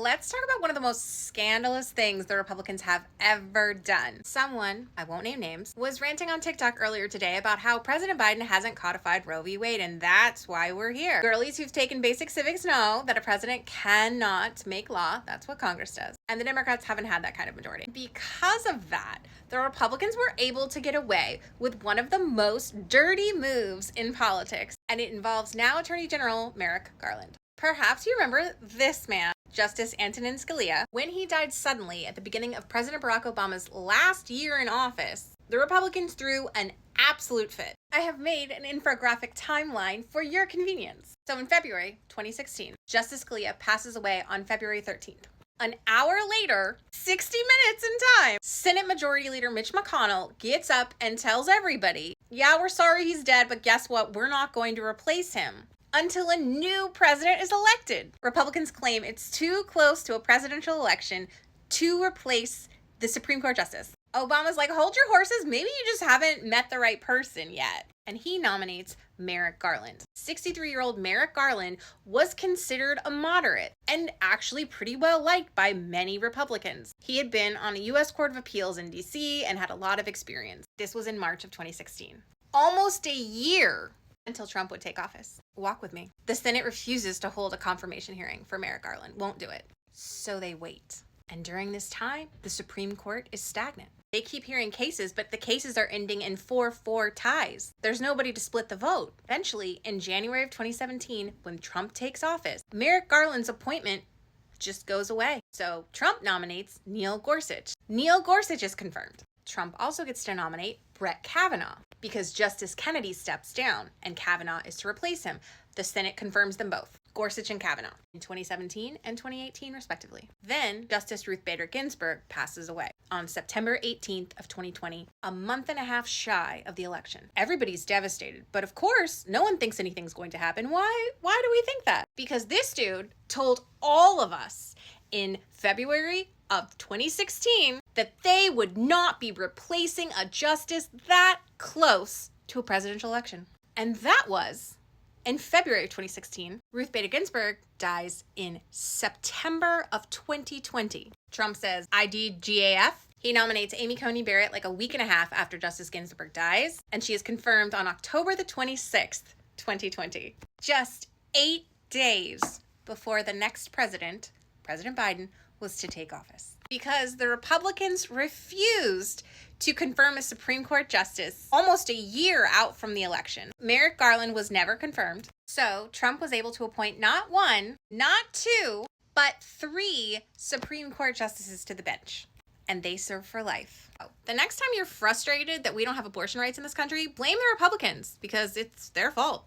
let's talk about one of the most scandalous things the Republicans have ever done. Someone, I won't name names, was ranting on TikTok earlier today about how President Biden hasn't codified Roe v. Wade, and that's why we're here. Girlies who've taken basic civics know that a president cannot make law. That's what Congress does. And the Democrats haven't had that kind of majority. Because of that, the Republicans were able to get away with one of the most dirty moves in politics, and it involves now Attorney General Merrick Garland. Perhaps you remember this man, Justice Antonin Scalia. When he died suddenly at the beginning of President Barack Obama's last year in office, the Republicans threw an absolute fit. I have made an infographic timeline for your convenience. So in February 2016, Justice Scalia passes away on February 13th. An hour later, 60 minutes in time, Senate Majority Leader Mitch McConnell gets up and tells everybody, yeah, we're sorry he's dead, but guess what? We're not going to replace him until a new president is elected. Republicans claim it's too close to a presidential election to replace the Supreme Court justice. Obama's like, hold your horses, maybe you just haven't met the right person yet. And he nominates Merrick Garland. 63-year-old Merrick Garland was considered a moderate and actually pretty well liked by many Republicans. He had been on a U.S. Court of Appeals in D.C. and had a lot of experience. This was in March of 2016. Almost a year until Trump would take office. Walk with me. The Senate refuses to hold a confirmation hearing for Merrick Garland. Won't do it. So they wait. And during this time, the Supreme Court is stagnant. They keep hearing cases, but the cases are ending in 4-4 ties. There's nobody to split the vote. Eventually, in January of 2017, when Trump takes office, Merrick Garland's appointment just goes away. So Trump nominates Neil Gorsuch. Neil Gorsuch is confirmed. Trump also gets to nominate Brett Kavanaugh because Justice Kennedy steps down and Kavanaugh is to replace him. The Senate confirms them both, Gorsuch and Kavanaugh, in 2017 and 2018 respectively. Then Justice Ruth Bader Ginsburg passes away on September 18th of 2020, a month and a half shy of the election. Everybody's devastated, but of course, no one thinks anything's going to happen. Why do we think that? Because this dude told all of us in February of 2016 that they would not be replacing a justice that close to a presidential election. And that was in February of 2016. Ruth Bader Ginsburg dies in September of 2020. Trump says IDGAF. He nominates Amy Coney Barrett like a week and a half after Justice Ginsburg dies, and she is confirmed on October the 26th, 2020. Just 8 days before the next president, President Biden, was to take office. Because the Republicans refused to confirm a Supreme Court justice almost a year out from the election. Merrick Garland was never confirmed. So Trump was able to appoint not one, not two, but 3 Supreme Court justices to the bench. And they serve for life. The next time you're frustrated that we don't have abortion rights in this country, blame the Republicans because it's their fault.